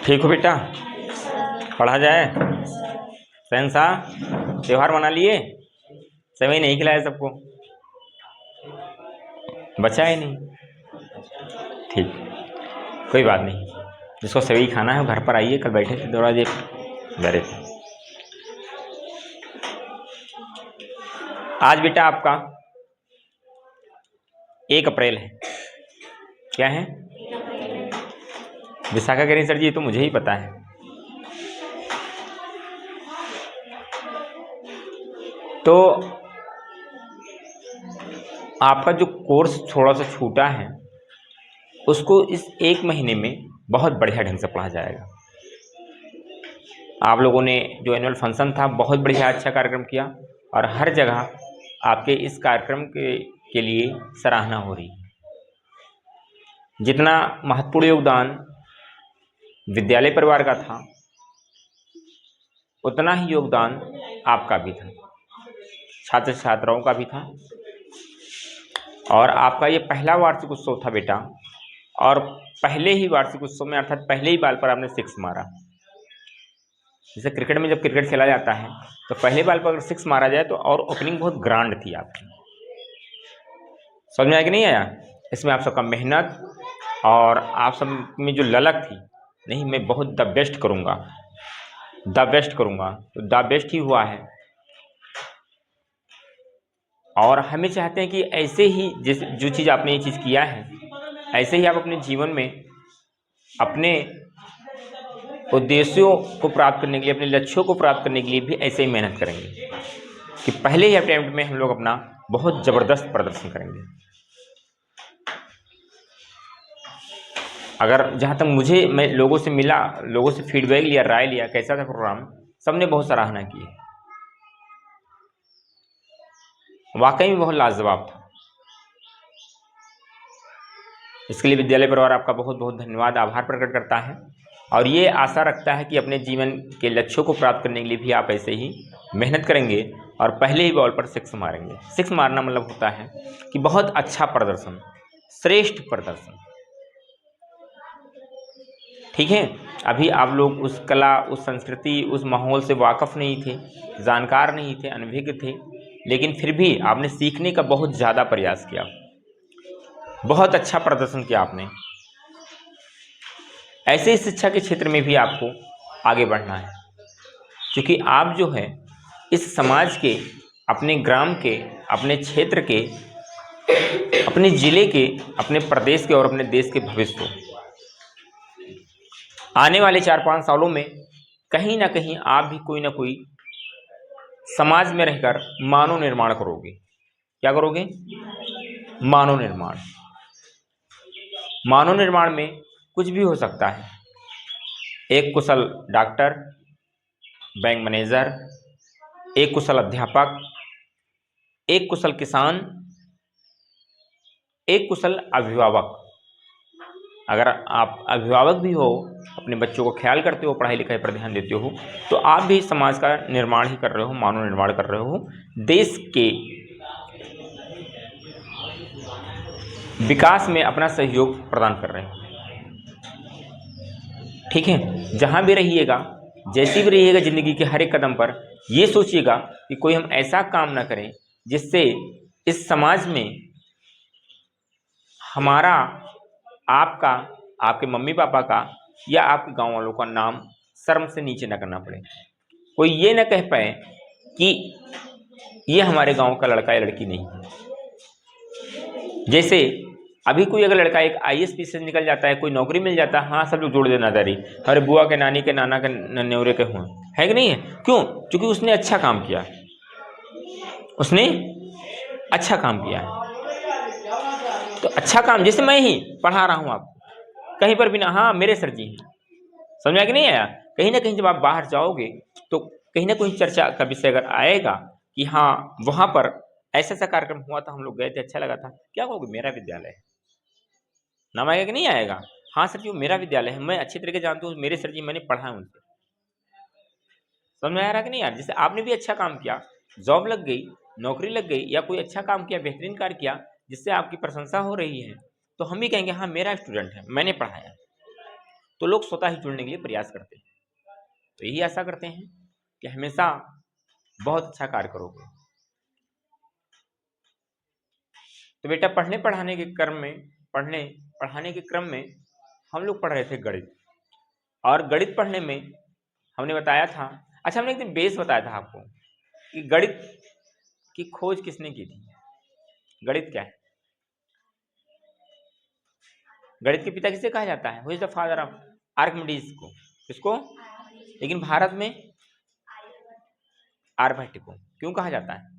ठीक हो बेटा? पढ़ा जाए। शहंशाह, त्योहार मना लिए? सेवई नहीं खिलाया सबको? बचा ही नहीं? ठीक, कोई बात नहीं। जिसको सेवई खाना है वो घर पर आइए, कल बैठे थे दौरा देख डरे थे। आज बेटा आपका 1 अप्रैल है। क्या है? विशाखा कह रही सर जी ये तो मुझे ही पता है। तो आपका जो कोर्स थोड़ा सा छूटा है उसको इस 1 महीने में बहुत बढ़िया ढंग से पढ़ा जाएगा। आप लोगों ने जो एनुअल फंक्शन था बहुत बढ़िया अच्छा कार्यक्रम किया और हर जगह आपके इस कार्यक्रम के लिए सराहना हो रही है। जितना महत्वपूर्ण योगदान विद्यालय परिवार का था उतना ही योगदान आपका भी था, छात्र छात्राओं का भी था। और आपका ये पहला वार्षिक उत्सव था बेटा, और पहले ही वार्षिक उत्सव में अर्थात पहले ही बाल पर आपने 6 मारा। जैसे क्रिकेट में जब क्रिकेट खेला जाता है तो पहले बाल पर अगर 6 मारा जाए तो और ओपनिंग बहुत ग्रांड थी आपकी। समझ में आया कि नहीं आया? इसमें आप सबका मेहनत और आप सब में जो ललक थी, नहीं मैं बहुत द बेस्ट करूँगा, द बेस्ट करूँगा, तो द बेस्ट ही हुआ है। और हमें चाहते हैं कि ऐसे ही जो चीज़ आपने ये चीज़ किया है ऐसे ही आप अपने जीवन में अपने उद्देश्यों को प्राप्त करने के लिए, अपने लक्ष्यों को प्राप्त करने के लिए भी ऐसे ही मेहनत करेंगे कि पहले ही अटेम्प्ट में हम लोग अपना बहुत ज़बरदस्त प्रदर्शन करेंगे। अगर जहाँ तक मैं लोगों से मिला, लोगों से फीडबैक लिया, राय लिया, कैसा था प्रोग्राम, सबने बहुत सराहना की, वाकई में बहुत लाजवाब था। इसके लिए विद्यालय परिवार आपका बहुत बहुत धन्यवाद, आभार प्रकट करता है और ये आशा रखता है कि अपने जीवन के लक्ष्यों को प्राप्त करने के लिए भी आप ऐसे ही मेहनत करेंगे और पहले ही बॉल पर 6 मारेंगे। 6 मारना मतलब होता है कि बहुत अच्छा प्रदर्शन, श्रेष्ठ प्रदर्शन। ठीक है? अभी आप लोग उस कला, उस संस्कृति, उस माहौल से वाकफ़ नहीं थे, जानकार नहीं थे, अनभिज्ञ थे, लेकिन फिर भी आपने सीखने का बहुत ज़्यादा प्रयास किया, बहुत अच्छा प्रदर्शन किया आपने। ऐसे ही शिक्षा के क्षेत्र में भी आपको आगे बढ़ना है, क्योंकि आप जो है इस समाज के, अपने ग्राम के, अपने क्षेत्र के, अपने ज़िले के, अपने प्रदेश के और अपने देश के भविष्य को आने वाले 4-5 सालों में कहीं ना कहीं आप भी कोई ना कोई समाज में रहकर मानव निर्माण करोगे। क्या करोगे? मानव निर्माण। मानव निर्माण में कुछ भी हो सकता है। एक कुशल डॉक्टर, बैंक मैनेजर, एक कुशल अध्यापक, एक कुशल किसान, एक कुशल अभिभावक। अगर आप अभिभावक भी हो, अपने बच्चों को ख्याल करते हो, पढ़ाई लिखाई पर ध्यान देते हो, तो आप भी समाज का निर्माण ही कर रहे हो, मानव निर्माण कर रहे हो, देश के विकास में अपना सहयोग प्रदान कर रहे हो। ठीक है? जहाँ भी रहिएगा, जैसी भी रहिएगा ज़िंदगी के हर एक कदम पर ये सोचिएगा कि कोई हम ऐसा काम ना करें जिससे इस समाज में हमारा, आपका, आपके मम्मी पापा का या आपके गांव वालों का नाम शर्म से नीचे ना करना पड़े। कोई ये ना कह पाए कि ये हमारे गांव का लड़का या लड़की नहीं है। जैसे अभी कोई अगर लड़का एक IAS से निकल जाता है, कोई नौकरी मिल जाता है, हाँ सब लोग जोड़ देना दारी, अरे बुआ के, नानी के, नाना के, न्योरे के हुए, है कि नहीं है? क्यों? क्योंकि उसने अच्छा काम किया, उसने अच्छा काम किया है। तो अच्छा काम, जैसे मैं ही पढ़ा रहा हूँ आपको, कहीं पर भी ना, हाँ मेरे सर जी हैं, समझ में आया कि नहीं आया? कहीं ना कहीं जब आप बाहर जाओगे तो कहीं ना कहीं चर्चा का विषय अगर आएगा कि हाँ वहाँ पर ऐसा ऐसा कार्यक्रम हुआ था, हम लोग गए थे, अच्छा लगा था, क्या कहोगे? मेरा विद्यालय है। नाम आएगा कि नहीं आएगा? हाँ सर जी वो मेरा विद्यालय है, मैं अच्छी तरीके जानता हूँ, मेरे सर जी, मैंने पढ़ा है उनसे। समझ में आ रहा कि नहीं यार? जैसे आपने भी अच्छा काम किया, जॉब लग गई, नौकरी लग गई, या कोई अच्छा काम किया, बेहतरीन कार्य किया जिससे आपकी प्रशंसा हो रही है, तो हम भी कहेंगे हाँ मेरा स्टूडेंट है, मैंने पढ़ाया। तो लोग स्वतः ही जुड़ने के लिए प्रयास करते हैं। तो यही आशा करते हैं कि हमेशा बहुत अच्छा कार्य करोगे। तो बेटा पढ़ने पढ़ाने के क्रम में हम लोग पढ़ रहे थे गणित, और गणित पढ़ने में हमने बताया था, अच्छा हमने एक दिन बेस बताया था आपको कि गणित की खोज किसने की थी। गणित क्या है? गणित के पिता किसे कहा जाता है? Who is the father of Archimedes को? किसको? लेकिन भारत में आर्यभट्ट को। क्यों कहा जाता है?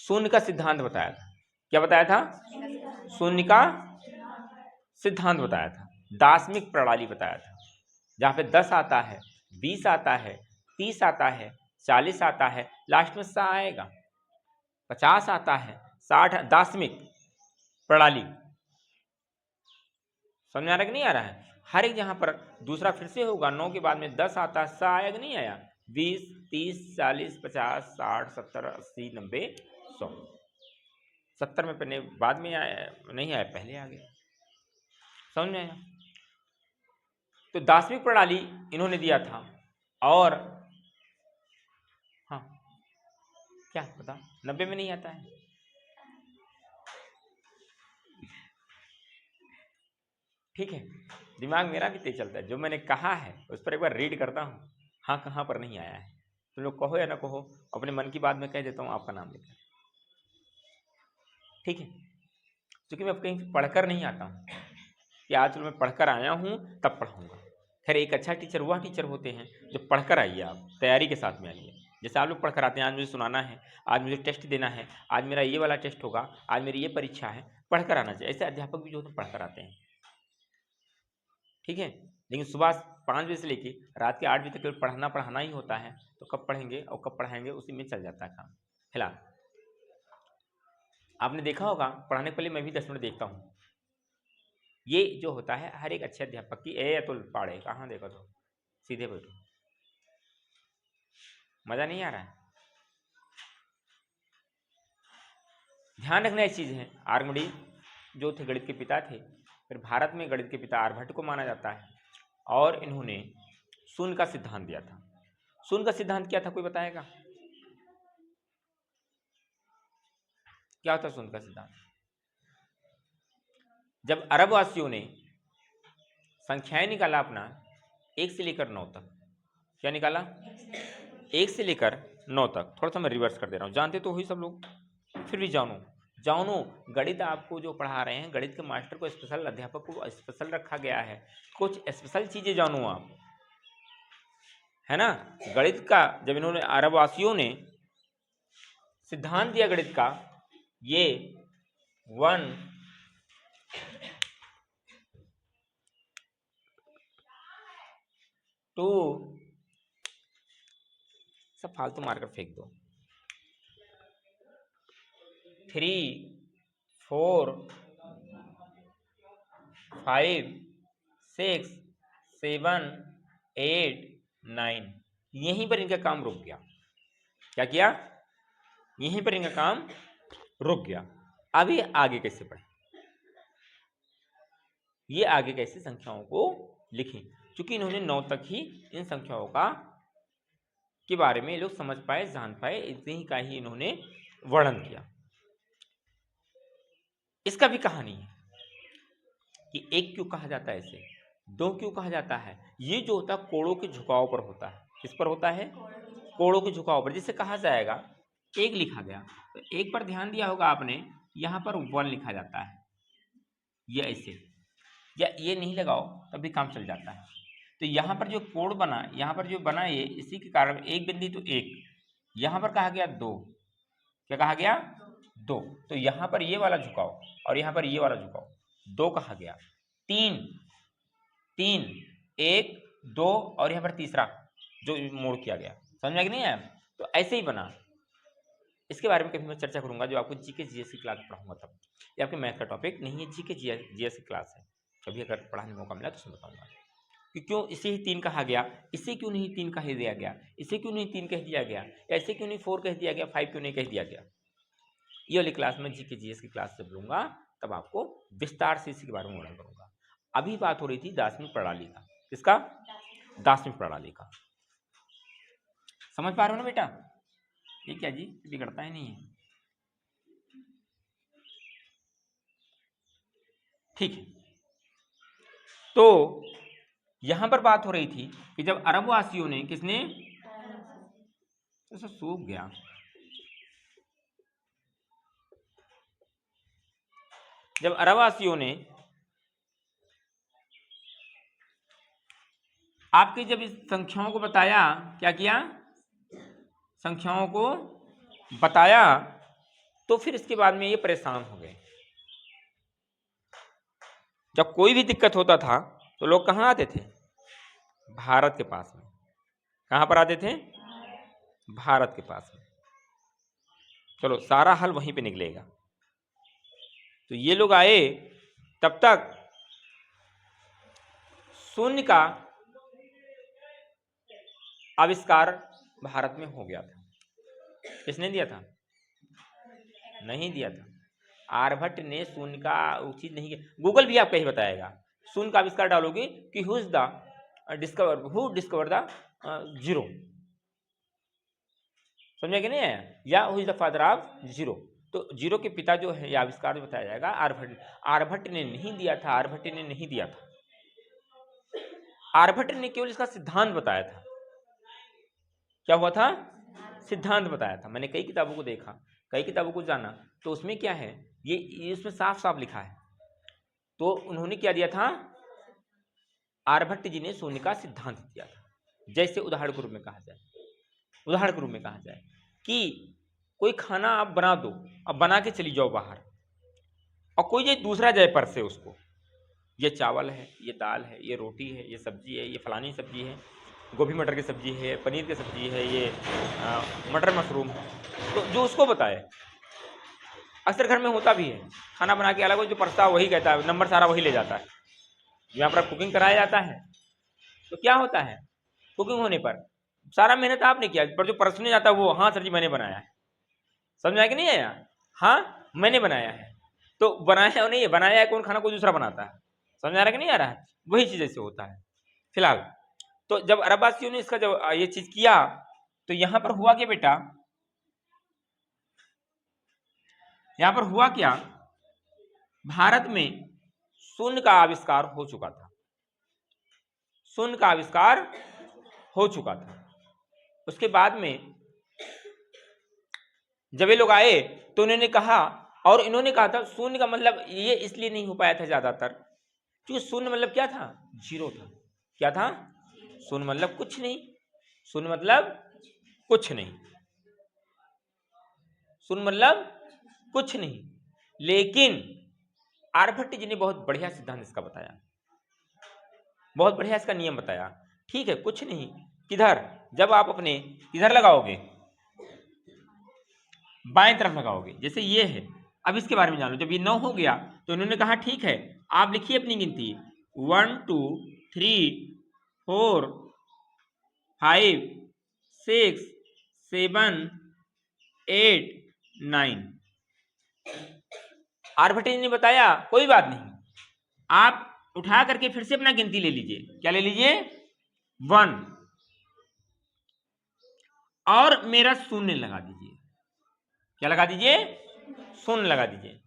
शून्य का सिद्धांत बताया था। क्या बताया था? शून्य का सिद्धांत बताया था। दार्शनिक प्रणाली बताया था, जहाँ पे 10 आता है, 20 आता है, 30 आता है, 40 आता है, लास्ट में 100 आएगा, 50 आता है, 60। दार्शनिक प्रणाली समझ में आ रहा है कि नहीं आ रहा है? हर एक जहाँ पर दूसरा फिर से होगा, 9 के बाद में 10 आता है, 100 आया कि नहीं आया? 20, 30, 40, 50, 60, 70, 80, 90, 100। 70 में पहले बाद में आया नहीं आया, पहले आ गया। समझ में आया? तो दार्शनिक प्रणाली इन्होंने दिया था। और हाँ क्या पता 90 में नहीं आता है? ठीक है, दिमाग मेरा भी तेज चलता है। जो मैंने कहा है उस पर एक बार रीड करता हूँ, हाँ कहाँ पर नहीं आया है। तुम लोग कहो या ना कहो, अपने मन की बात में कह देता हूँ आपका नाम लेकर। ठीक है, क्योंकि मैं कहीं से पढ़कर नहीं आता हूँ कि आज मैं पढ़कर आया हूँ तब पढ़ाऊँगा। खैर एक अच्छा टीचर वह टीचर होते हैं जो पढ़कर आइए, आप तैयारी के साथ में आइए। जैसे आप लोग पढ़कर आते हैं, आज मुझे सुनाना है, आज मुझे टेस्ट देना है, आज मेरा ये वाला टेस्ट होगा, आज मेरी ये परीक्षा है, पढ़कर आना चाहिए। ऐसे अध्यापक भी जो होते हैं पढ़कर आते हैं। ठीक है, लेकिन सुबह 5 बजे से लेके रात के 8 बजे तक केवल पढ़ाना ही होता है, तो कब पढ़ेंगे और कब पढ़ाएंगे उसी में चल जाता है काम। फिलहाल आपने देखा होगा, पढ़ाने के पहले मैं भी 10 मिनट देखता हूँ। ये जो होता है हर एक अच्छे अध्यापक की। अतुल पाड़े कहाँ देखो, तो सीधे बैठो, मज़ा नहीं आ रहा है? ध्यान रखना इस चीज़ है। आर्किमिडीज जो थे गणित के पिता थे, फिर भारत में गणित के पिता आर्यभट्ट को माना जाता है, और इन्होंने शून्य का सिद्धांत दिया था। शून्य का सिद्धांत क्या था, कोई बताएगा? क्या होता शून्य का सिद्धांत? जब अरबवासियों ने संख्याएं निकाला अपना 1 से लेकर 9 तक, क्या निकाला? 1 से लेकर 9 तक। थोड़ा सा मैं रिवर्स कर दे रहा हूँ, जानते तो ही सब लोग, फिर भी जानो गणित आपको जो पढ़ा रहे हैं, गणित के मास्टर को स्पेशल, अध्यापक को स्पेशल रखा गया है। कुछ स्पेशल चीज़ें जानो आप, है ना? गणित का जब इन्होंने अरबवासियों ने सिद्धांत दिया गणित का, ये 1 2 सब फालतू मारकर फेंक दो, 3 4 5 6 7 8 9, यहीं पर इनका काम रुक गया। क्या किया? यहीं पर इनका काम रुक गया। अब ये आगे कैसे बढ़े, ये आगे कैसे संख्याओं को लिखें, क्योंकि इन्होंने 9 तक ही इन संख्याओं का के बारे में लोग समझ पाए, जान पाए, इतने ही का ही इन्होंने वर्णन किया। इसका भी कहानी है कि 1 क्यों कहा जाता है, इसे 2 क्यों कहा जाता है। ये जो होता है कोणों के झुकाव पर होता है। किस पर होता है? कोणों के झुकाव पर। जिसे कहा जाएगा 1 लिखा गया, तो 1 पर ध्यान दिया होगा आपने, यहाँ पर 1 लिखा जाता है, ये ऐसे, या ये नहीं लगाओ तब भी काम चल जाता है। तो यहाँ पर जो कोण बना, यहाँ पर जो बना, ये इसी के कारण 1 बिंदी तो 1, यहाँ पर कहा गया 2, क्या कहा गया? 2। तो यहाँ पर ये वाला झुकाव और यहाँ पर ये वाला झुकाव 2 कहा गया। 3 1 2 और यहाँ पर तीसरा जो मोड़ किया गया, समझ में कि नहीं आया? तो ऐसे ही बना। इसके बारे में कभी मैं चर्चा करूंगा, जो आपको जीके जीएस की क्लास पढ़ाऊंगा तब। ये आपके मैथ का टॉपिक नहीं है, जीके जीएस की क्लास है। कभी अगर पढ़ाने का मौका मिला तो उसमें बताऊंगा कि क्यों इसे ही 3 कहा गया, इसे क्यों नहीं 3 कह दिया गया, इसे क्यों नहीं 3 कह दिया गया, ऐसे क्यों नहीं 4 कह दिया गया, 5 क्यों नहीं कह दिया गया। ये वाली क्लास में जीके जीएस की क्लास जब लूंगा तब आपको विस्तार से इसी के बारे में वर्णन करूंगा। अभी बात हो रही थी दार्शनिक प्रणाली का। किसका? दार्शनिक प्रणाली का। समझ पा रहे हो ना बेटा? ये क्या जी बिगड़ता ही नहीं है। ठीक है, तो यहां पर बात हो रही थी कि जब अरबवासियों ने, किसने? तो सूख गया। जब अरबवासियों ने आपके जब इस संख्याओं को बताया, क्या किया? संख्याओं को बताया, तो फिर इसके बाद में ये परेशान हो गए। जब कोई भी दिक्कत होता था तो लोग कहाँ आते थे? भारत के पास में। कहाँ पर आते थे? भारत के पास में। चलो सारा हल वहीं पे निकलेगा। तो ये लोग आए, तब तक शून्य का आविष्कार भारत में हो गया था। किसने दिया था? नहीं दिया था। आर्यभट्ट ने शून्य का चीज नहीं किया। गूगल भी आपको यही बताएगा। शून्य का आविष्कार डालोगे कि who is the discover the zero, समझे कि नहीं आया? या who is the father of zero, तो जीरो के पिता जो है, यह आविष्कार बताया जाएगा आर्यभट्ट। आर्यभट्ट ने नहीं दिया था, आर्यभट्ट ने नहीं दिया था। आर्यभट्ट ने केवल इसका सिद्धांत बताया था। क्या हुआ था? सिद्धांत बताया था। मैंने कई किताबों को देखा, कई किताबों को जाना, तो उसमें क्या है, ये इसमें साफ साफ लिखा है। तो उन्होंने क्या दिया था? आर्यभट्ट जी ने शून्य का सिद्धांत दिया था। जैसे उदाहरण के रूप में कहा जाए, उदाहरण के रूप में कहा जाए कि कोई खाना आप बना दो, अब बना के चली जाओ बाहर, और कोई ये दूसरा जाए पर से उसको, ये चावल है, ये दाल है, ये रोटी है, ये सब्जी है, ये फलानी सब्जी है, गोभी मटर की सब्जी है, पनीर की सब्जी है, ये मटर मशरूम है, तो जो उसको बताए। अक्सर घर में होता भी है, खाना बना के अलग, जो परसा वही कहता है, नंबर सारा वही ले जाता है। यहाँ पर कुकिंग कराया जाता है तो क्या होता है, कुकिंग होने पर सारा मेहनत आपने किया, पर जो परसने जाता है वो, हाँ सर जी मैंने बनाया है। समझ आया कि नहीं आया? हाँ मैंने बनाया है। तो बनाया और नहीं है, बनाया है कौन, खाना कोई दूसरा बनाता है। समझ आ रहा है कि नहीं आ रहा है? वही चीज ऐसे होता है। फिलहाल तो जब अरबवासियों ने इसका जब ये चीज किया, तो यहां पर हुआ क्या बेटा, यहां पर हुआ क्या, भारत में शून्य का आविष्कार हो चुका था। शून्य का आविष्कार हो चुका था। उसके बाद में जब ये लोग आए तो उन्होंने कहा, और इन्होंने कहा था शून्य का मतलब ये इसलिए नहीं हो पाया था ज्यादातर, क्योंकि शून्य मतलब क्या था? जीरो था। क्या था? शून्य मतलब कुछ नहीं। शून्य मतलब कुछ नहीं। शून्य मतलब कुछ नहीं। लेकिन आर्यभट्ट जी ने बहुत बढ़िया सिद्धांत इसका बताया, बहुत बढ़िया इसका नियम बताया। ठीक है, कुछ नहीं किधर, जब आप अपने किधर लगाओगे, बाएं तरफ लगाओगे, जैसे ये है। अब इसके बारे में जान लो। जब ये 9 हो गया तो इन्होंने कहा ठीक है, आप लिखिए अपनी गिनती, 1 2 3 4 5 6 7 8 9। आर्यभट्ट ने बताया कोई बात नहीं, आप उठा करके फिर से अपना गिनती ले लीजिए। क्या ले लीजिए? 1, और मेरा शून्य लगा दीजिए। क्या लगा दीजिए? शून्य लगा दीजिए।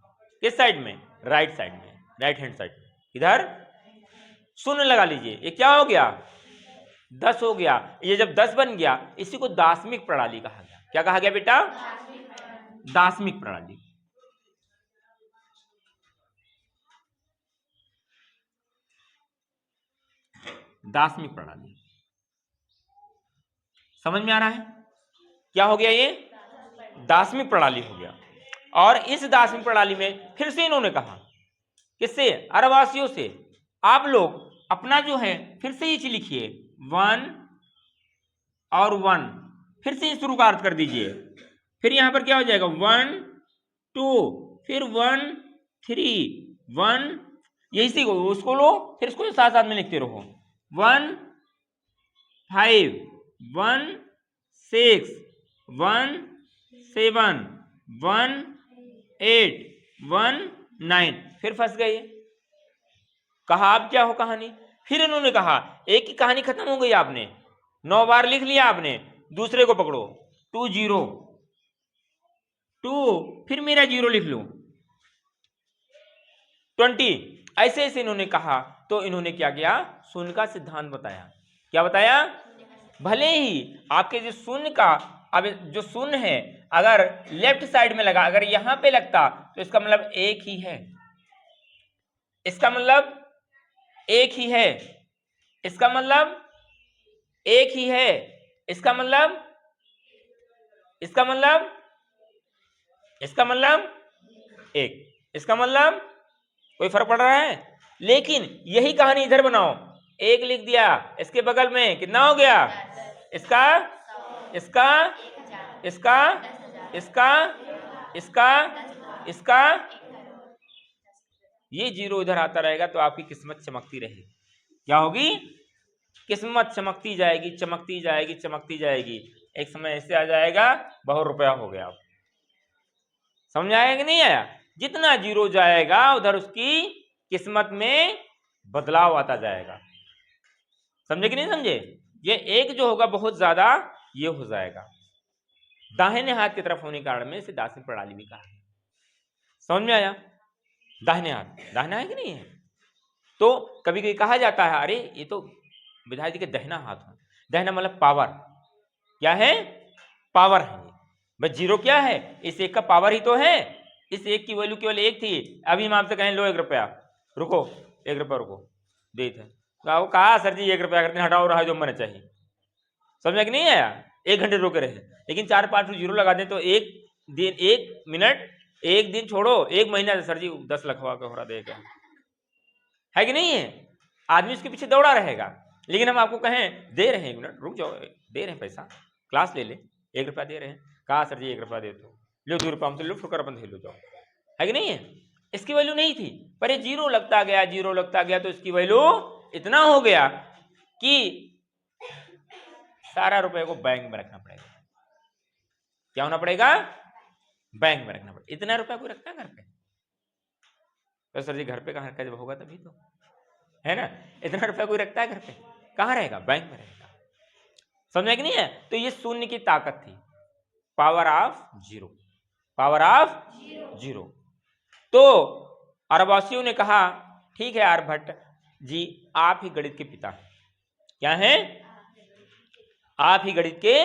किस साइड में? राइट साइड में, राइट हैंड साइड में। इधर शून्य लगा लीजिए। ये क्या हो गया? 10 हो गया। ये जब 10 बन गया, इसी को दार्शनिक प्रणाली कहा गया। क्या कहा गया बेटा? दार्शनिक प्रणाली। दार्शनिक प्रणाली समझ में आ रहा है? क्या हो गया? ये दार्शनिक प्रणाली हो गया। और इस दार्शनिक प्रणाली में फिर से इन्होंने कहा, किससे? अरबवासियों से, आप लोग अपना जो है फिर से ये लिखिए, 1 और 1, फिर से शुरू का अर्थ कर दीजिए। फिर यहां पर क्या हो जाएगा? 1 2, फिर 1 3 1, यही से उसको लो, फिर इसको साथ साथ में लिखते रहो। 1 5 1 6 1 7 1 8 1 9, फिर फंस गए। कहा आप क्या हो कहानी। फिर इन्होंने कहा एक की कहानी खत्म हो गई, आपने 9 बार लिख लिया आपने, दूसरे को पकड़ो 2 0 2, फिर मेरा 0 लिख लो 20, ऐसे ऐसे इन्होंने कहा। तो इन्होंने क्या किया, शून्य का सिद्धांत बताया। क्या बताया, भले ही आपके जो शून्य का, अब जो शून्य है अगर लेफ्ट साइड में लगा, अगर यहां पे लगता तो इसका मतलब एक ही है, इसका मतलब एक ही है, इसका मतलब एक ही है, इसका मतलब इसका मतलब इसका मतलब एक, इसका मतलब कोई फर्क पड़ रहा है। लेकिन यही कहानी इधर बनाओ, एक लिख दिया, इसके बगल में कितना हो गया, इसका इसका इसका इसका इसका इसका, ये 0 इधर आता रहेगा तो आपकी किस्मत चमकती रहेगी। क्या होगी, किस्मत चमकती जाएगी, चमकती जाएगी, चमकती जाएगी। एक समय ऐसे आ जाएगा बहुत रुपया हो गया। समझ आया कि नहीं आया। जितना 0 जाएगा उधर उसकी किस्मत में बदलाव आता जाएगा। समझे कि नहीं समझे। ये एक जो होगा बहुत ज्यादा ये हो जाएगा, दाहिने हाथ की तरफ होने के कारण में इसे दार्शनिक प्रणाली भी कहा। समझ में आया। दाहिने हाथ, दाहिना है कि नहीं है। तो कभी कभी कहा जाता है अरे ये तो विधायक जी के दहना हाथ है। दहना मतलब पावर, क्या है, पावर है। बस 0 क्या है, इस एक का पावर ही तो है। इस एक की वैल्यू केवल 1 थी। अभी हम आपसे कहें लो 1 रुपया, रुको 1 रुपया रुको, दे थे कहा सर जी 1 रुपया करते हटाओ रहा जो मैंने चाहिए। समझ कि नहीं आया। 1 घंटे रुके रहे, लेकिन 4-5 0 लगा दें तो 1 दिन, 1 मिनट, 1 दिन छोड़ो 1 महीना सर जी 10 लाख का हो रहा देगा, है कि नहीं है। आदमी उसके पीछे दौड़ा रहेगा। लेकिन हम आपको कहें दे रहे हैं, 1 मिनट रुक जाओ, दे रहे हैं पैसा, क्लास ले ले, 1 रुपया दे रहे हैं। कहा सर जी 1 रुपया दे दो, लो 2 रुपया हमसे लो, ठुकर अपन लो जाओ, है कि नहीं है। इसकी वैल्यू नहीं थी, पर ये 0 लगता गया, 0 लगता गया तो इसकी वैल्यू इतना हो गया कि सारा रुपए को बैंक में रखना पड़ेगा। क्या होना पड़ेगा, बैंक में रखना पड़ेगा। इतना रुपया कोई रखता है घर पे, तो सर जी घर पे कहाँ रखा, जब होगा तभी तो, है ना। इतना रुपया कोई रखता है घर पे, कहाँ रहेगा, बैंक में रहेगा। समझा कि नहीं है। तो ये शून्य की ताकत थी, पावर ऑफ 0, पावर ऑफ 0। तो अरबवासियों ने कहा ठीक है आर्यभट्ट जी, आप ही गणित के पिता हैं। क्या हैं, आप ही गणित के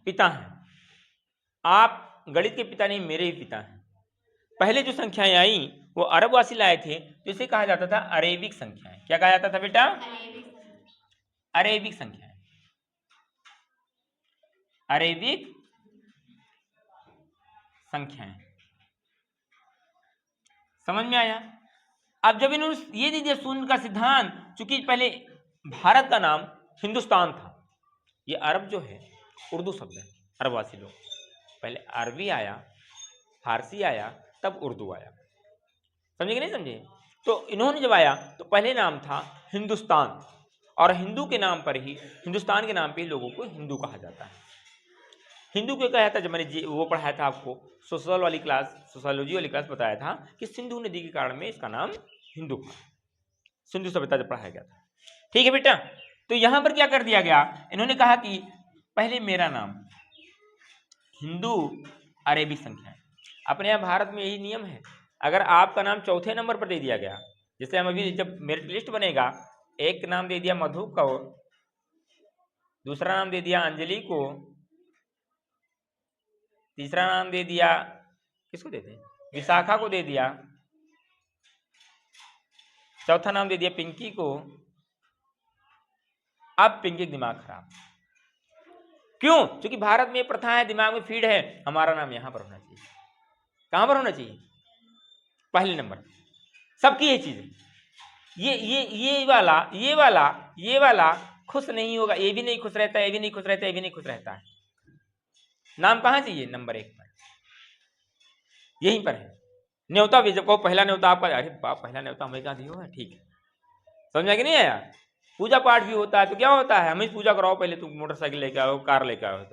पिता हैं। आप गणित के पिता नहीं, मेरे ही पिता हैं। पहले जो संख्याएं आई वो अरबवासी लाए थे, तो इसे कहा जाता था अरेबिक संख्याएं। क्या कहा जाता था बेटा, अरेबिक संख्याएं, अरेबिक संख्याएं। समझ में आया। अब जब इन्होंने ये दे दिया शून्य का सिद्धांत, चूंकि पहले भारत का नाम हिंदुस्तान था, ये अरब जो है उर्दू शब्द है, अरबवासी लोग, पहले अरबी आया, फारसी आया, तब उर्दू आया। समझे कि नहीं समझे। तो इन्होंने जब आया तो पहले नाम था हिंदुस्तान, और हिंदू के नाम पर ही, हिंदुस्तान के नाम पे ही लोगों को हिंदू कहा जाता है। हिंदू क्यों कहा था, जब मैंने वो पढ़ाया था आपको सोशल वाली क्लास, सोशोलॉजी वाली क्लास, बताया था कि सिंधु नदी के कारण में इसका नाम हिंदू था, सिंधु सभ्यता जब पढ़ाया गया था। ठीक है बेटा। तो यहां पर क्या कर दिया गया, इन्होंने कहा कि पहले मेरा नाम, हिंदू अरेबिक संख्या। अपने यहाँ भारत में यही नियम है, अगर आपका नाम चौथे नंबर पर दे दिया गया, जैसे हम अभी जब मेरिट लिस्ट बनेगा, एक नाम दे दिया मधु को, दूसरा नाम दे दिया अंजलि को, तीसरा नाम दे दिया, किसको देते हैं, विशाखा को दे दिया, चौथा नाम दे दिया पिंकी को। अब पिंकी दिमाग खराब, क्यों, क्योंकि भारत में प्रथा है, दिमाग में फीड है, हमारा नाम यहां पर होना चाहिए। कहां पर होना चाहिए, पहले नंबर। सबकी ये चीज है, ये वाला खुश नहीं होगा, ये भी नहीं खुश रहता, ये भी नहीं खुश रहता, ये भी नहीं खुश रहता है। नाम कहां चाहिए, नंबर 1 पर, यहीं पर है। न्योता भी जब कहो पहला न्योता आपका, अरे बाप पहला न्योता हमें कहा दियो है, ठीक है। समझा कि नहीं आया। पूजा पाठ भी होता है तो क्या होता है, हमें पूजा कराओ पहले, तुम मोटरसाइकिल लेके आओ, कार लेके आओ,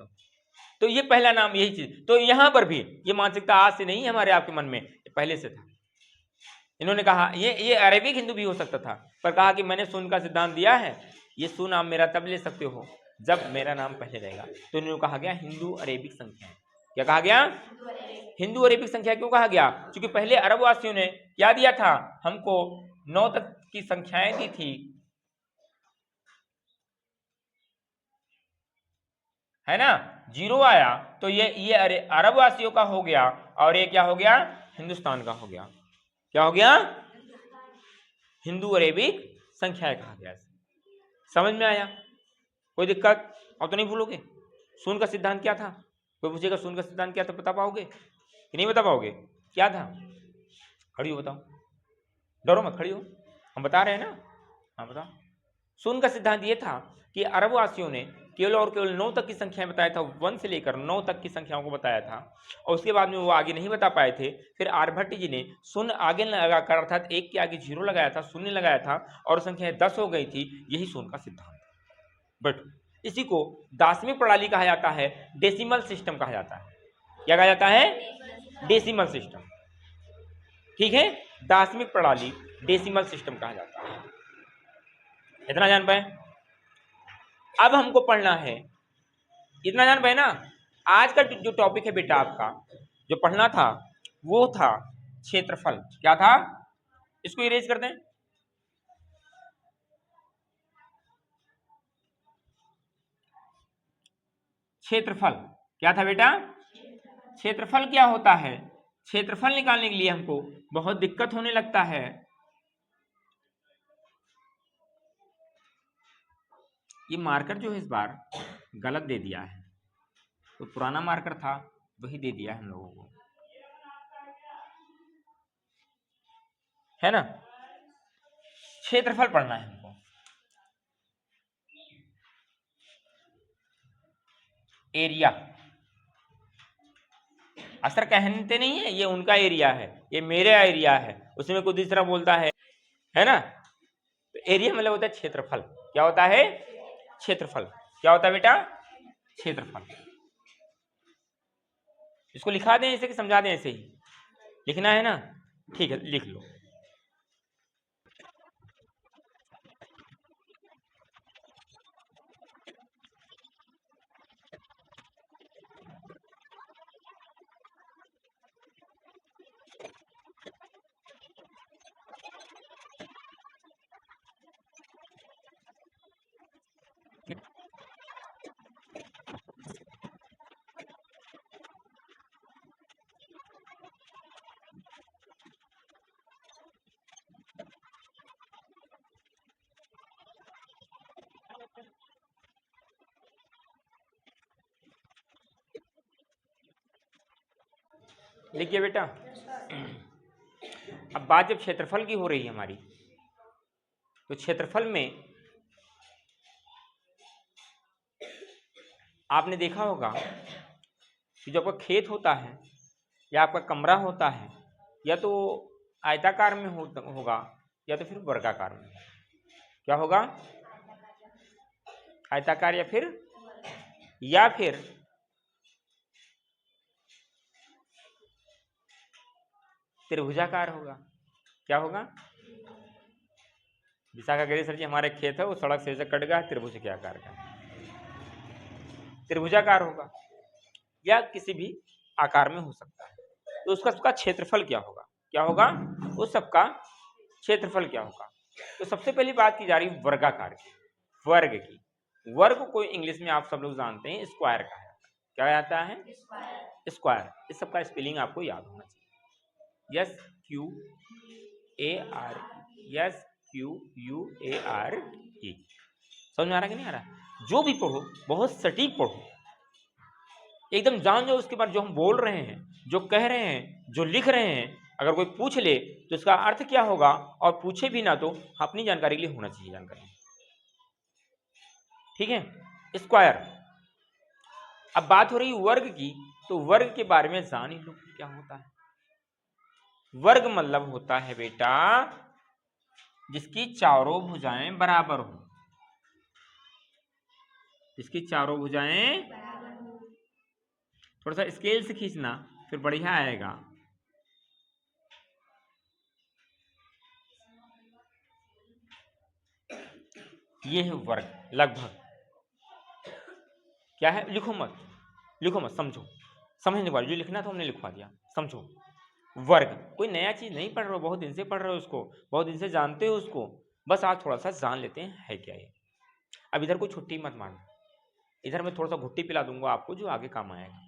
तो ये पहला नाम, यही चीज। तो यहां पर भी ये मानसिकता आज से नहीं है हमारे आपके मन में, पहले से था। इन्होंने कहा ये अरेबिक हिंदू भी हो सकता था, पर कहा कि मैंने शून्य का सिद्धांत दिया है, ये शून्य आप मेरा तब ले सकते हो जब मेरा नाम पहले रहेगा। तो इन्होंने कहा गया हिंदू अरेबिक संख्या। क्या कहा गया? हिंदू अरेबिक संख्या। क्यों कहा गया? क्योंकि पहले अरब वासियों ने क्या दिया था, हमको 9 तक की संख्याएं दी थी, है ना, 0 आया तो ये अरब वासियों का हो गया, और ये क्या हो गया? हिंदुस्तान का हो गया। क्या हो गया? हिंदू अरेबिक संख्या कहा गया। समझ में आया? कोई दिक्कत और तो नहीं भूलोगे? शून्य का सिद्धांत क्या था? कोई पूछेगा शून्य का सिद्धांत क्या था, बता पाओगे कि नहीं बता पाओगे? क्या था? खड़ी हो बताओ, डरो मत, खड़ी हो, हम बता रहे हैं ना। हाँ बताओ। शून्य का सिद्धांत ये था कि अरब वासियों ने केवल और केवल 9 तक की संख्या बताया था, 1 से लेकर 9 तक की संख्याओं को बताया था, और उसके बाद में वो आगे नहीं बता पाए थे। फिर आर्यभट्ट जी ने शून्य आगे लगाकर, अर्थात 1 के आगे 0 लगाया था, शून्य लगाया था, और संख्या 10 हो गई थी। यही शून्य का सिद्धांत। बट इसी को दासवीं प्रणाली कहा जाता है, डेसिमल सिस्टम कहा जाता है। क्या कहा जाता है? Decimal system. ठीक है, दासवीं प्रणाली, डेसिमल सिस्टम कहा जाता है। इतना जान पाए? अब हमको पढ़ना है, इतना जान पाए ना। आज का जो टॉपिक है बेटा आपका, जो पढ़ना था वो था क्षेत्रफल। क्या था? इसको इरेज कर दें। क्षेत्रफल क्या था बेटा? क्षेत्रफल क्या होता है? क्षेत्रफल निकालने के लिए हमको बहुत दिक्कत होने लगता है। ये मार्कर जो है इस बार गलत दे दिया है, तो पुराना मार्कर था वही दे दिया हम लोगों को, है ना। क्षेत्रफल पढ़ना है हमको। एरिया, असर कहते नहीं है, ये उनका एरिया है, ये मेरा एरिया है, उसमें कोई दूसरा बोलता है ना। तो एरिया मतलब होता है क्षेत्रफल। क्या होता है? क्षेत्रफल। क्या होता है बेटा? क्षेत्रफल। इसको लिखा दें ऐसे कि समझा दें? ऐसे ही लिखना है ना, ठीक है, लिख लो। लिखिए बेटा। अब बात जब क्षेत्रफल की हो रही है हमारी, तो क्षेत्रफल में आपने देखा होगा कि जो आपका खेत होता है या आपका कमरा होता है, या तो आयताकार में होगा या तो फिर वर्गाकार में। क्या होगा? आयताकार या फिर त्रिभुजाकार होगा। क्या होगा? विशाखा गिरी सर जी, हमारे खेत है वो सड़क से कट गया, त्रिभुज के आकार का, त्रिभुजाकार होगा, या किसी भी आकार में हो सकता है। तो उसका क्षेत्रफल क्या होगा? क्या होगा? उस सबका क्षेत्रफल क्या होगा? तो सबसे पहली बात की जा रही है वर्गाकार की, वर्ग की। वर्ग को इंग्लिश में आप सब लोग जानते हैं स्क्वायर कहा जाता है। क्या आता है? स्क्वायर। इस सबका स्पेलिंग आपको याद होना चाहिए। Yes Q A R, yes Q U A R E. समझ में आ रहा कि नहीं आ रहा? जो भी पढ़ो बहुत सटीक पढ़ो, एकदम जान जाओ उसके बाद जो हम बोल रहे हैं, जो कह रहे हैं, जो लिख रहे हैं, अगर कोई पूछ ले तो इसका अर्थ क्या होगा, और पूछे भी ना तो अपनी जानकारी के लिए होना चाहिए जानकारी। ठीक है, स्क्वायर। अब बात हो रही वर्ग की, तो वर्ग के बारे में जान ही लो क्या होता है। वर्ग मतलब होता है बेटा जिसकी चारों भुजाएं बराबर हो, जिसकी चारों भुजाएं, थोड़ा सा स्केल से खींचना फिर बढ़िया आएगा। ये है वर्ग लगभग। क्या है, लिखो मत, लिखो मत, समझो, समझने के बाद जो लिखना था हमने लिखवा दिया, समझो। वर्ग कोई नया चीज नहीं पढ़ रहे हो, बहुत दिन से पढ़ रहे हो उसको, बहुत दिन से जानते हो उसको, बस आज थोड़ा सा जान लेते हैं है क्या ये। अब इधर कोई छुट्टी मत मारना, इधर मैं थोड़ा सा घुट्टी पिला दूंगा आपको जो आगे काम आएगा,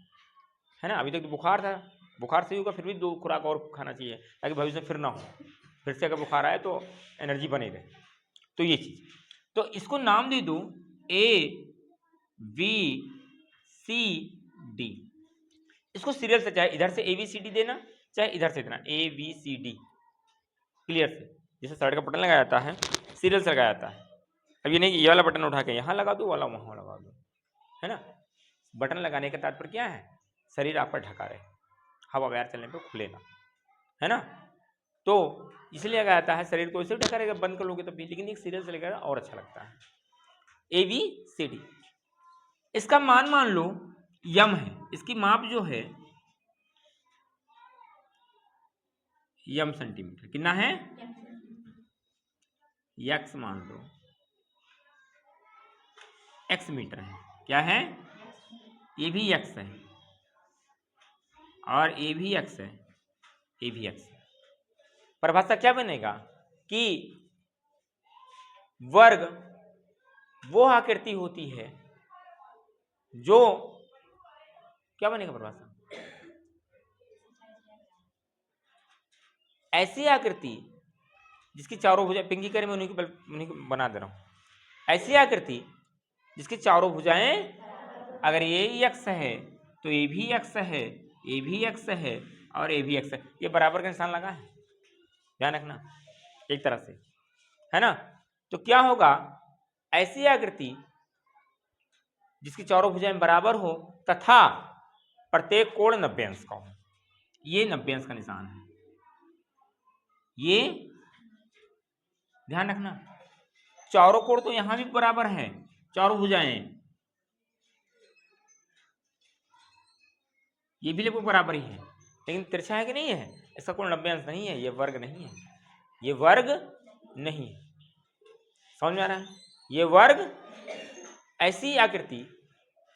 है ना। अभी तक तो बुखार था, बुखार सही होगा, फिर भी 2 खुराक और खाना चाहिए ताकि भविष्य में फिर ना हो, फिर से अगर बुखार आए तो एनर्जी बने रहे। तो ये चीज, तो इसको नाम दे दो ABCD। इसको सीरियल से, चाहे इधर से ABCD देना चाहे इधर से देना ABCD, क्लियर से। जैसे शर्ट का बटन लगाया जाता है, सीरियल से लगाया जाता है। अब ये नहीं कि ये वाला बटन उठा के यहाँ लगा दो, वाला वहाँ लगा दो, है ना। बटन लगाने का तात्पर्य क्या है, शरीर आपका ढका रहे, हवा वायर चलने पे खुले ना, है ना। तो इसलिए लगाया जाता है, शरीर को इसे ढका रहेगा, बंद कर लोगे तो भी, लेकिन एक सीरियल से लगाना और अच्छा लगता है। ABCD, इसका मान लो यम है, इसकी माप जो है यम सेंटीमीटर, कितना है, यक्स मान लो, एक्स मीटर है, क्या है, ये भी एक्स है और ये भी एक्स है, ये भी एक्स है। परिभाषा क्या बनेगा कि वर्ग वो आकृति होती है जो, क्या बनेगा परिभाषा, ऐसी आकृति जिसकी चारों भुजाएं, पिंकी करे मैं उन्हीं को बना दे रहा हूं, ऐसी आकृति जिसकी चारों भुजाएं, अगर ये एक्स है तो ये भी एक्स है, ये भी एक्स है और ये भी एक्स है, ये बराबर का निशान लगा है, ध्यान रखना, एक तरह से, है ना। तो क्या होगा, ऐसी आकृति जिसकी चारों भुजाएं बराबर हो तथा प्रत्येक कोण 90 अंश का हो, ये 90 अंश का निशान है, ये ध्यान रखना। चारों कोण तो यहां भी बराबर है, चारों भुजाएं, ये भी लगभग बराबर ही है, लेकिन तिरछा है कि नहीं है, इसका कोण 90 अंश नहीं है, ये वर्ग नहीं है, ये वर्ग नहीं है, समझ में आ रहा है। ये वर्ग ऐसी आकृति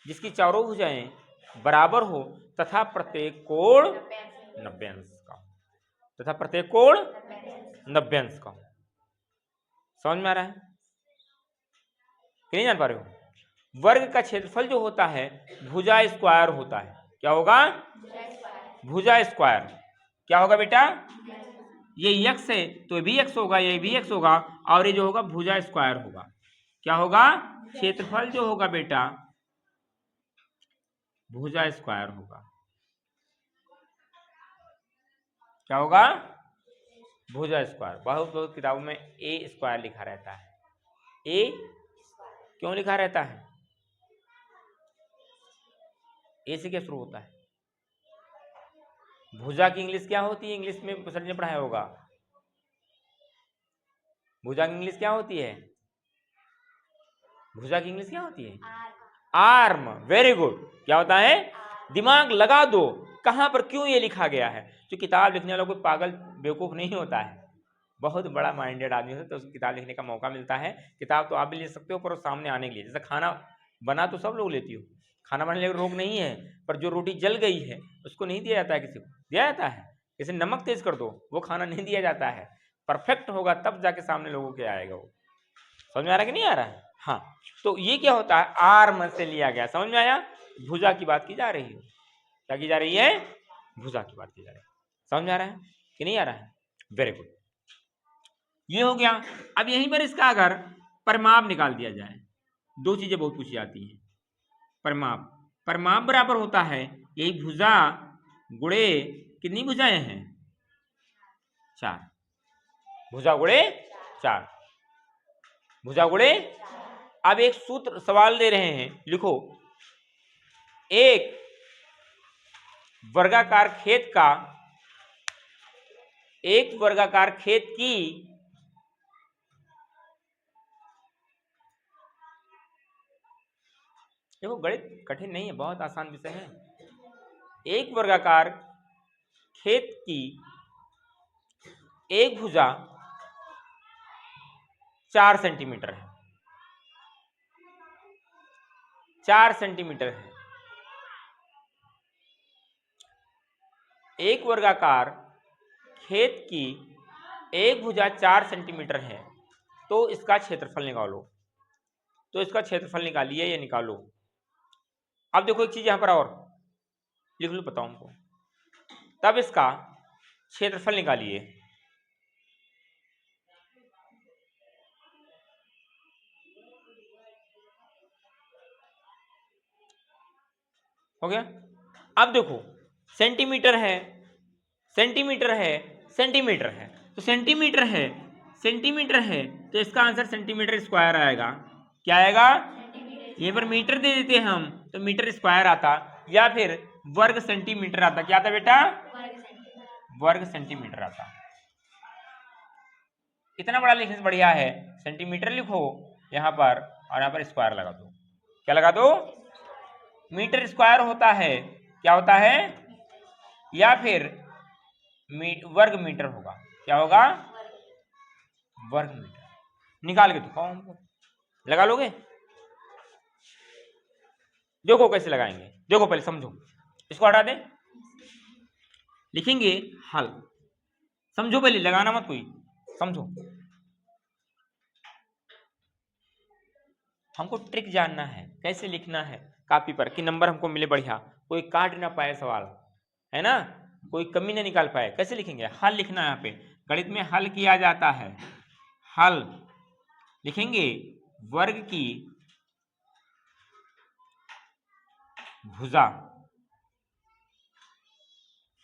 जिसकी चारों भुजाएं बराबर हो तथा प्रत्येक कोण 90 अंश का हो, तथा प्रत्येक कोण 90 अंश का हो, समझ में आ रहा है कि नहीं जान पा रहे हो। वर्ग का क्षेत्रफल जो होता है भुजा स्क्वायर होता है, क्या होगा, भुजा स्क्वायर, क्या होगा बेटा, ये x है तो ये भी x होगा, ये भी x होगा, और ये जो होगा भुजा स्क्वायर होगा, क्या होगा, क्षेत्रफल जो होगा बेटा भुजा स्क्वायर होगा, क्या होगा, भुजा स्क्वायर। बहुत बहुत किताबों में ए स्क्वायर लिखा रहता है, ए क्यों लिखा रहता है, ए से क्या शुरू होता है, भुजा की इंग्लिश क्या होती है, इंग्लिश में सर ने पढ़ाया होगा, भुजा की इंग्लिश क्या होती है, भुजा की इंग्लिश क्या होती है, आर्म, वेरी गुड, क्या होता है, दिमाग लगा दो, कहां पर क्यों ये लिखा गया है। जो किताब लिखने वाला कोई पागल बेवकूफ नहीं होता है, बहुत बड़ा माइंडेड आदमी होता है, तो उसको किताब लिखने का मौका मिलता है। किताब तो आप भी ले सकते हो, पर सामने आने के लिए, जैसे खाना बना तो सब लोग लेती हो, खाना बनाने का रोग नहीं है, पर जो रोटी जल गई है उसको नहीं दिया जाता है, किसी को दिया जाता है, जैसे नमक तेज कर दो वो खाना नहीं दिया जाता है, परफेक्ट होगा तब जाके सामने लोगों के आएगा वो, समझ में आ रहा है कि नहीं आ रहा है। हाँ, तो ये क्या होता है, आर्म से लिया गया, समझ में आया, भुजा की बात की जा रही है, क्या की जा रही है, भुजा की बात की जा रही है, समझ में आ रहा है कि नहीं आ रहा है, वेरी गुड, ये हो गया। अब यहीं पर इसका अगर परिमाप निकाल दिया जाए, दो चीजें बहुत पूछी जाती हैं, परिमाप, परिमाप बराबर होता है यही भुजा गुणे कितनी भुजाएं हैं, 4, भुजा गुणे 4, भुजा गुणे। अब एक सूत्र सवाल दे रहे हैं, लिखो, एक वर्गाकार खेत का, एक वर्गाकार खेत की देखो गणित कठिन नहीं है, बहुत आसान विषय है। एक वर्गाकार खेत की एक भुजा 4 सेंटीमीटर है, 4 सेंटीमीटर है। एक वर्गाकार खेत की एक भुजा 4 सेंटीमीटर है, तो इसका क्षेत्रफल निकालो। तो इसका क्षेत्रफल निकालिए, ये निकालो। अब देखो एक चीज यहां पर और लिख लो, बताओ हमको। तब इसका क्षेत्रफल निकालिए। हो गया। अब देखो सेंटीमीटर है, सेंटीमीटर है, सेंटीमीटर है, तो सेंटीमीटर है, सेंटीमीटर है, तो इसका आंसर सेंटीमीटर स्क्वायर आएगा। क्या आएगा? ये पर मीटर दे देते हम तो मीटर स्क्वायर आता, या फिर वर्ग सेंटीमीटर आता। क्या आता बेटा? वर्ग सेंटीमीटर आता। इतना बड़ा लिखने से बढ़िया है सेंटीमीटर लिखो यहां पर और यहां पर स्क्वायर लगा दो। क्या लगा दो? मीटर स्क्वायर होता है, क्या होता है? या फिर वर्ग मीटर होगा। क्या होगा? वर्ग मीटर। निकाल के दिखाओ हमको। लगा लोगे? देखो कैसे लगाएंगे, देखो पहले समझो। इसको हटा दें, लिखेंगे हल। समझो पहले, लगाना मत कोई, समझो। हमको ट्रिक जानना है, कैसे लिखना है कॉपी पर कि नंबर हमको मिले बढ़िया, कोई काट ना पाए सवाल, है ना, कोई कमी ना निकाल पाए। कैसे लिखेंगे? हल लिखना है। यहाँ पे गणित में हल किया जाता है। हल लिखेंगे वर्ग की भुजा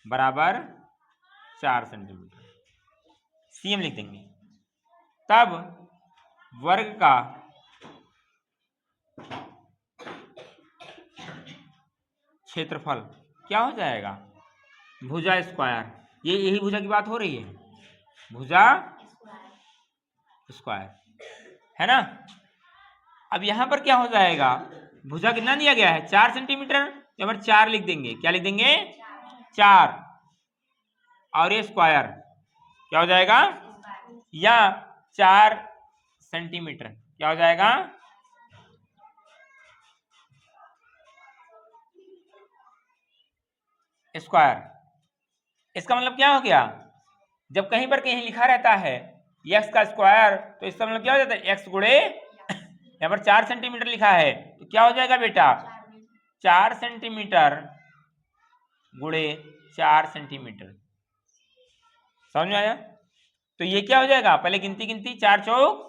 बराबर 4 सेंटीमीटर, सीएम लिख देंगे। तब वर्ग का क्षेत्रफल क्या हो जाएगा? भुजा स्क्वायर। ये यही भुजा की बात हो रही है, भुजा स्क्वायर, है ना। अब यहां पर क्या हो जाएगा? भुजा कितना दिया गया है? 4 सेंटीमीटर। यहाँ पर 4 लिख देंगे। क्या लिख देंगे? 4। और ये स्क्वायर क्या हो जाएगा? या 4 सेंटीमीटर क्या हो जाएगा? स्क्वायर। इसका मतलब क्या हो गया? जब कहीं पर कहीं लिखा रहता है एक्स का स्क्वायर, तो इसका मतलब क्या हो जाता है? एक्स गुणे, यहाँ पर 4 सेंटीमीटर लिखा है तो क्या हो जाएगा बेटा? 4 सेंटीमीटर गुणे 4 सेंटीमीटर। समझ में आया? तो ये क्या हो जाएगा? पहले गिनती गिनती, 4 चौक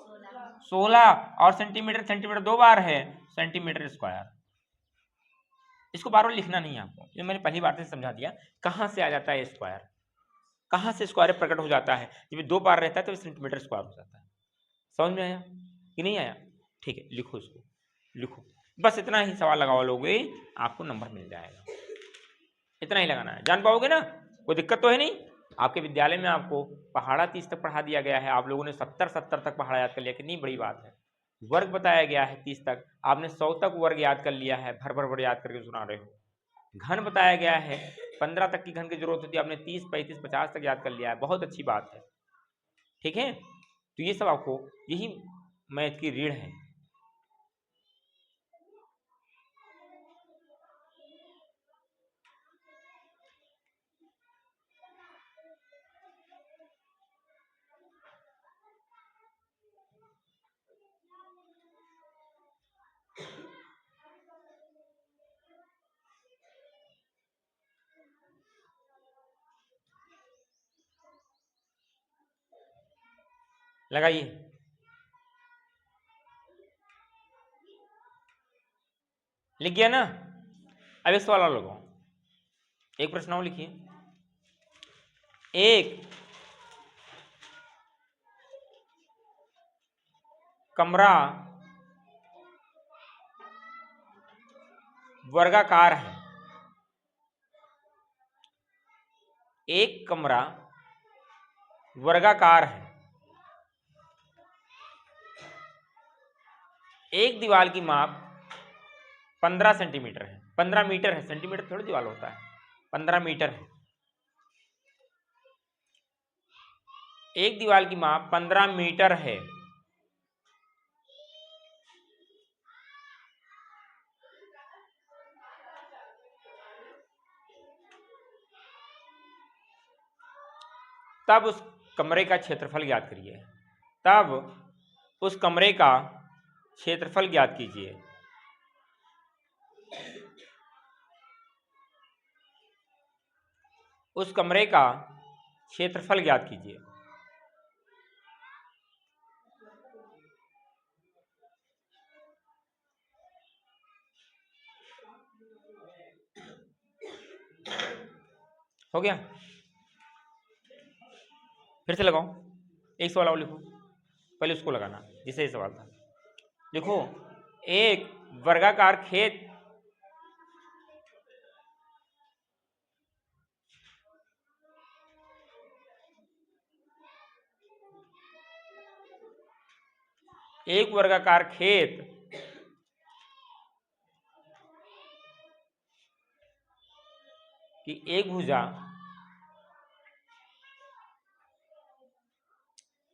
16 और सेंटीमीटर, सेंटीमीटर 2 बार है, सेंटीमीटर स्क्वायर। इसको बार बार लिखना नहीं है आपको, ये मैंने पहली बार से समझा दिया। कहाँ से आ जाता है स्क्वायर, कहाँ से स्क्वायर प्रकट हो जाता है? जब 2 बार रहता है तो सेंटीमीटर स्क्वायर हो जाता है। समझ में आया कि नहीं आया? ठीक है, लिखो इसको, लिखो। बस इतना ही सवाल लगा लोगे, आपको नंबर मिल जाएगा। इतना ही लगाना है, जान पाओगे ना? कोई दिक्कत तो है नहीं? आपके विद्यालय में आपको पहाड़ा 30 तक पढ़ा दिया गया है, आप लोगों ने 70 तक पहाड़ा याद कर लिया, कितनी बड़ी बात है। वर्ग बताया गया है 30 तक, आपने 100 तक वर्ग याद कर लिया है, भर भर भर याद करके सुना रहे हो। घन बताया गया है, 15 तक की घन की जरूरत होती है, आपने 30, 35, 50 तक याद कर लिया है, बहुत अच्छी बात है। ठीक है, तो ये सब आपको, यही मैथ की रीढ़ है। लगाइए। लिख गया ना? अब एक सवाल और लगाओ, एक प्रश्न और लिखिए। एक कमरा वर्गाकार है, एक कमरा वर्गाकार है, एक दीवार की माप 15 सेंटीमीटर है, 15 मीटर है, सेंटीमीटर थोड़ी दीवार होता है, 15 मीटर है। एक दीवार की माप 15 मीटर है, तब उस कमरे का क्षेत्रफल ज्ञात करिए। तब उस कमरे का क्षेत्रफल ज्ञात कीजिए। उस कमरे का क्षेत्रफल ज्ञात कीजिए। हो गया? फिर से लगाओ, एक सवाल और लिखो, पहले उसको लगाना जिसे ये सवाल था। देखो, एक वर्गाकार खेत की एक भुजा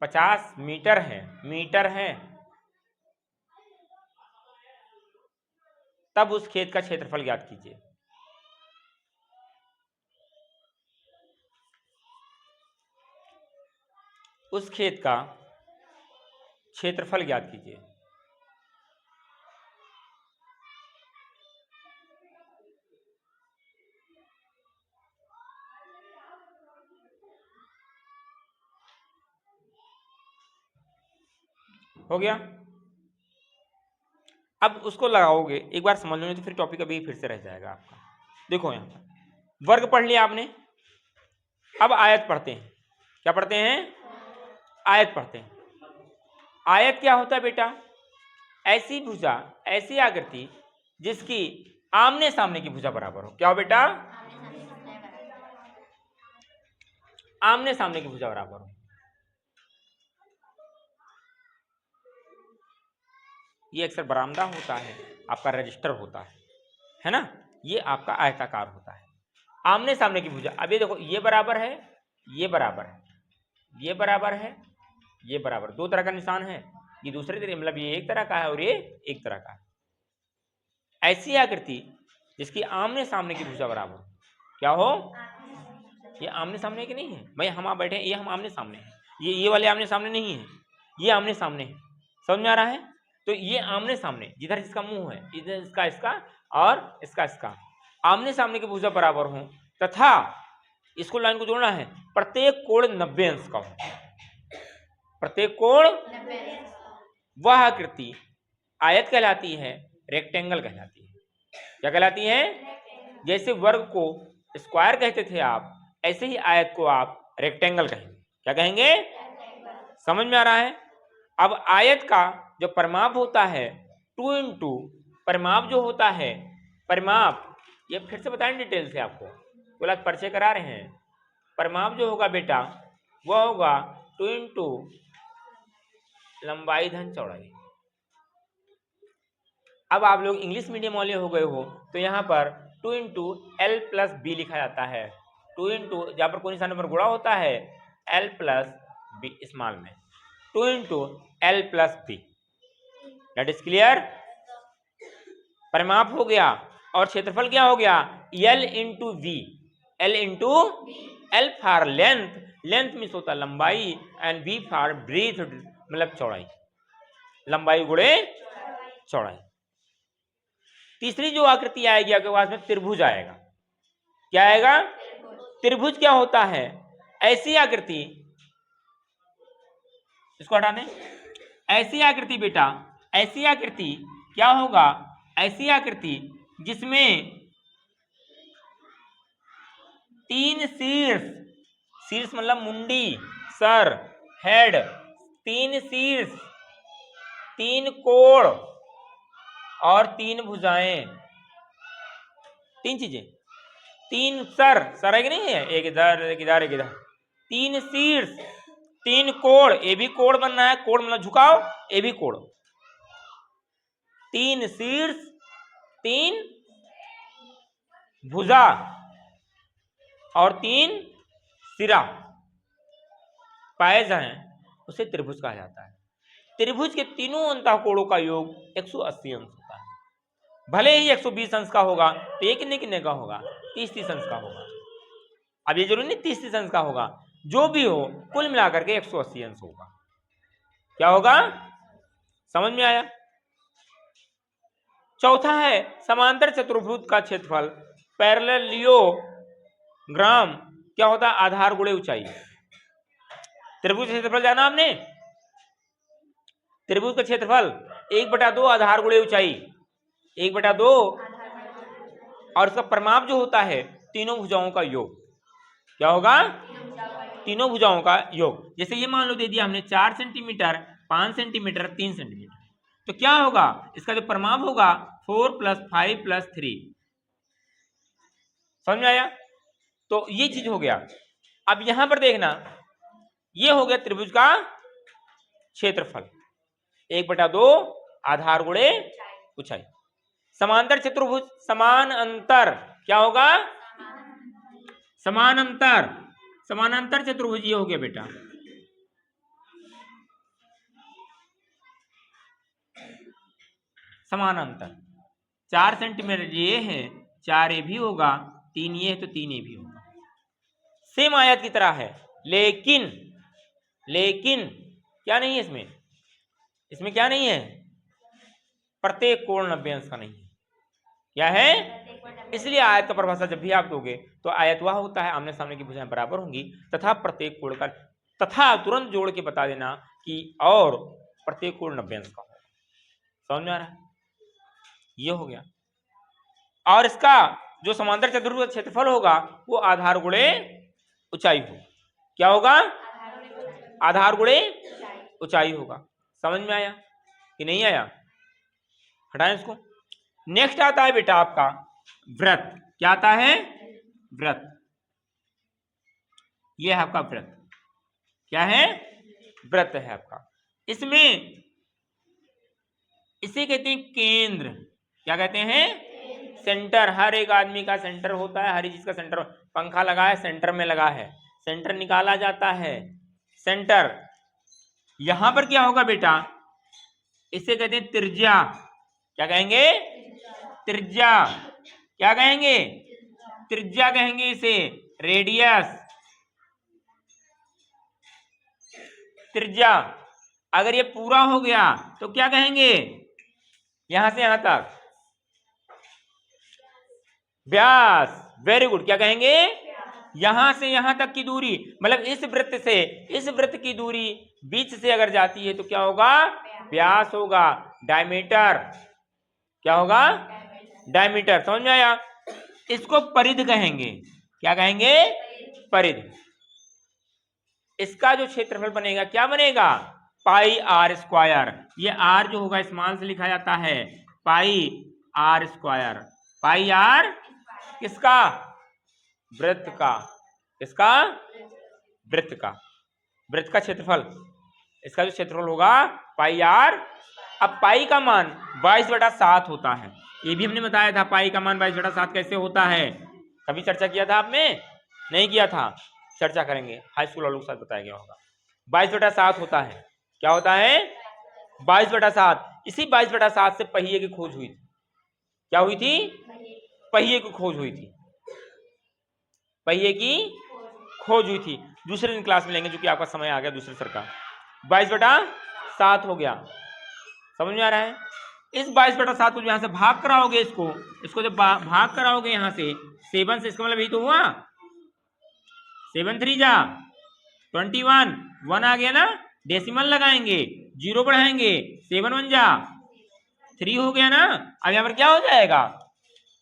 50 मीटर है, तब उस खेत का क्षेत्रफल ज्ञात कीजिए। उस खेत का क्षेत्रफल ज्ञात कीजिए। हो गया? अब उसको लगाओगे, एक बार समझ लो, नहीं तो फिर टॉपिक अभी फिर से रह जाएगा आपका। देखो, यहाँ पर वर्ग पढ़ लिया आपने, अब आयत पढ़ते हैं। क्या पढ़ते हैं? आयत पढ़ते हैं। आयत क्या होता है बेटा? ऐसी भुजा, ऐसी आकृति जिसकी आमने सामने की भुजा बराबर हो। क्या हो बेटा? आमने सामने की भुजा बराबर हो। ये अक्सर बरामदा होता है, आपका रजिस्टर होता है ना? ये आपका आयताकार होता है, आमने सामने की भुजा। अब ये देखो, ये बराबर है, ये बराबर है, ये बराबर है, ये बराबर, दो तरह का निशान है। ये दूसरे तरह, मतलब ये एक तरह का है और ये एक तरह का है। ऐसी आकृति जिसकी आमने सामने की भुजा बराबर हो। क्या हो? ये आमने सामने की नहीं है भाई, हम आप बैठे हैं, ये हम आमने सामने हैं, ये वाले आमने सामने नहीं है, ये आमने सामने है। समझ में आ रहा है? तो ये आमने सामने, जिधर इसका मुंह है, इधर इसका, इसका और इसका आमने सामने की भुजा बराबर हो, तथा इसको लाइन को जोड़ना है, प्रत्येक कोण 90 अंश का हो। प्रत्येक कोण 90 अंश। वह आकृति आयत कहलाती है, रेक्टेंगल कहलाती है। क्या कहलाती है? जैसे वर्ग को स्क्वायर कहते थे आप, ऐसे ही आयत को आप रेक्टेंगल कहेंगे। क्या कहेंगे? समझ में आ रहा है? अब आयत का जो परिमाप होता है 2 इंटू, परिमाप जो होता है, परिमाप ये फिर से बताएं डिटेल से आपको, बोला परिचय करा रहे हैं। परिमाप जो होगा बेटा वह होगा 2 इंटू लंबाई धन चौड़ाई। अब आप लोग इंग्लिश मीडियम वाले हो गए हो, तो यहाँ पर 2 इंटू एल प्लस बी लिखा जाता है। 2 इंटू, जहाँ पर कोई निशान नंबर गुणा होता है, एल प्लस बी स्मॉल में, 2 into L plus B. That is clear? परिमाप हो गया और क्षेत्रफल क्या हो गया? L into V. L into L for length, length means होता लंबाई, एंड वी फॉर ब्रीथ, मतलब चौड़ाई, लंबाई गुणे चौड़ाई। तीसरी जो आकृति आएगी आपके पास में, त्रिभुज आएगा। क्या आएगा? त्रिभुज क्या होता है? ऐसी आकृति, इसको हटा दें, ऐसी आकृति बेटा, ऐसी आकृति क्या होगा? ऐसी आकृति जिसमें 3 शीर्ष, शीर्ष मतलब मुंडी, सर, हेड, 3 शीर्ष, 3 कोण और 3 भुजाएं। 3 चीजें, 3 सर, सर है कि नहीं है, एक इधर एक इधर एक इधर, 3 शीर्ष, 3 कोण, ये भी कोण बनना है, कोण मतलब झुकाव, ये भी कोण, 3 शीर्ष, 3 भुजा और 3 सिरा पाए जाएं, उसे त्रिभुज कहा जाता है। त्रिभुज के तीनों अंतःकोणों का योग 180 अंश होता है। भले ही 120 अंश का होगा, तो ये कितने कितने का होगा? 30 अंश का होगा। अब ये जरूरी नहीं 30 अंश का होगा, जो भी हो कुल मिलाकर के 180 अंश होगा। क्या होगा, समझ में आया? चौथा है समांतर चतुर्भुज का क्षेत्रफल, पैरेललियोग्राम क्या होता है, आधार गुणे ऊंचाई। त्रिभुज का क्षेत्रफल जाना आपने, त्रिभुज का क्षेत्रफल 1/2 आधार गुणे ऊंचाई, 1/2 और इसका परिमाप जो होता है तीनों भुजाओं का योग। क्या होगा, तीनों भुजाओं का योग। जैसे ये मान लो दे दिया हमने 4 सेंटीमीटर, 5 सेंटीमीटर, 3 सेंटीमीटर, तो क्या होगा, इसका जो परिमाप होगा 4 + 5 + 3। समझ में आया? तो ये चीज हो गया। अब यहां पर देखना, ये हो गया त्रिभुज का क्षेत्रफल 1/2 आधार गुणे ऊंचाई। समांतर चतुर्भुज, समान अंतर क्या होगा, समानांतर, समानांतर चतुर्भुज ये हो गया बेटा। समानांतर 4 सेंटीमीटर ये है, 4 ये भी होगा, 3 ये है तो 3 ये भी होगा। सेम आयत की तरह है, लेकिन क्या नहीं है इसमें, इसमें क्या नहीं है, प्रत्येक कोण 90 अंश का नहीं है। क्या है, इसलिए आयत का परिभाषा जब भी आप दोगे तो आयत वह होता है आमने सामने की भुजाएं बराबर होंगी तथा प्रत्येक कोण का, तथा तुरंत जोड़ के बता देना कि और प्रत्येक कोण 90 अंश का होगा। समझ में आ रहा है? ये हो गया। और इसका जो समांतर चतुर्भुज का क्षेत्रफल होगा वो आधार गुणे ऊंचाई होगा। क्या होगा, आधार गुणे ऊंचाई होगा। समझ में आया कि नहीं आया? हटाएं इसको। नेक्स्ट आता है बेटा आपका वृत्त। क्या आता है, वृत्त। यह है आपका वृत्त। क्या है, वृत्त है आपका। इसमें इसे कहते हैं केंद्र। क्या कहते हैं, सेंटर। हर एक आदमी का सेंटर होता है, हर एक चीज का सेंटर। पंखा लगा है, सेंटर में लगा है, सेंटर निकाला जाता है, सेंटर। यहां पर क्या होगा बेटा, इसे कहते हैं त्रिज्या। क्या कहेंगे, त्रिज्या। क्या कहेंगे, त्रिज्या कहेंगे इसे, रेडियस, त्रिज्या। अगर ये पूरा हो गया तो क्या कहेंगे, यहां से यहां तक व्यास। Very good. क्या कहेंगे, यहां से यहां तक की दूरी, मतलब इस वृत्त से इस वृत्त की दूरी बीच से अगर जाती है तो क्या होगा, व्यास होगा, डायमीटर। क्या होगा, डायमीटर। समझ में आया? इसको परिध कहेंगे। क्या कहेंगे, परिध। इसका जो क्षेत्रफल बनेगा क्या बनेगा, πr²। ये r जो होगा स्मॉल से लिखा जाता है, πr²। πr किसका, वृत्त का। किसका, वृत्त का। वृत्त का क्षेत्रफल, इसका जो क्षेत्रफल होगा πr। अब पाई का मान 22/7 होता है। ये भी हमने बताया था, पाई का मान 22/7 कैसे होता है। कभी चर्चा किया था आपने, नहीं किया था, चर्चा करेंगे, हाई स्कूल वालों के साथ बताया गया होगा। 22/7 होता है। क्या होता है, 22/7। इसी 22/7 से पहिए की खोज हुई थी। क्या हुई थी, पहिए की खोज हुई थी, पहिए की खोज हुई थी। दूसरे दिन क्लास में लेंगे, जो कि आपका समय आ गया दूसरे सर का। 22/7 हो गया। समझ में आ रहा है? इस 22/7 को यहां से भाग कराओगे, इसको जब भाग कराओगे यहां से 7 से, इसका मतलब यही तो हुआ, 7 3 जा 21, 1 आ गया ना, डेसिमल लगाएंगे, 0 बढ़ाएंगे, 7 1 जा 3 हो गया ना। अब यहां पर क्या हो जाएगा,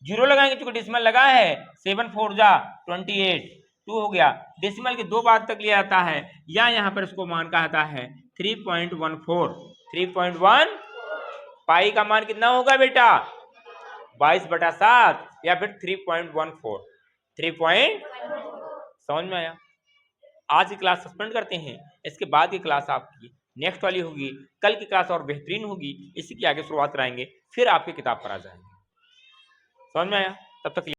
0 लगाएंगे, चूंकि डेसिमल लगा है, 7 4 जा 28, 2 हो गया। डेसिमल के 2 बार तक लिया जाता है, या यहां पर इसको मान कहा जाता है 3.14। 3.1। पाई का मान कितना होगा बेटा, 22/7 या फिर 3.14। 3. समझ में आया? आज की क्लास सस्पेंड करते हैं, इसके बाद की क्लास आपकी नेक्स्ट वाली होगी। कल की क्लास और बेहतरीन होगी, इसी की आगे शुरुआत कराएंगे, फिर आपकी किताब पर आ जाएंगे। समझ में आया? तब तक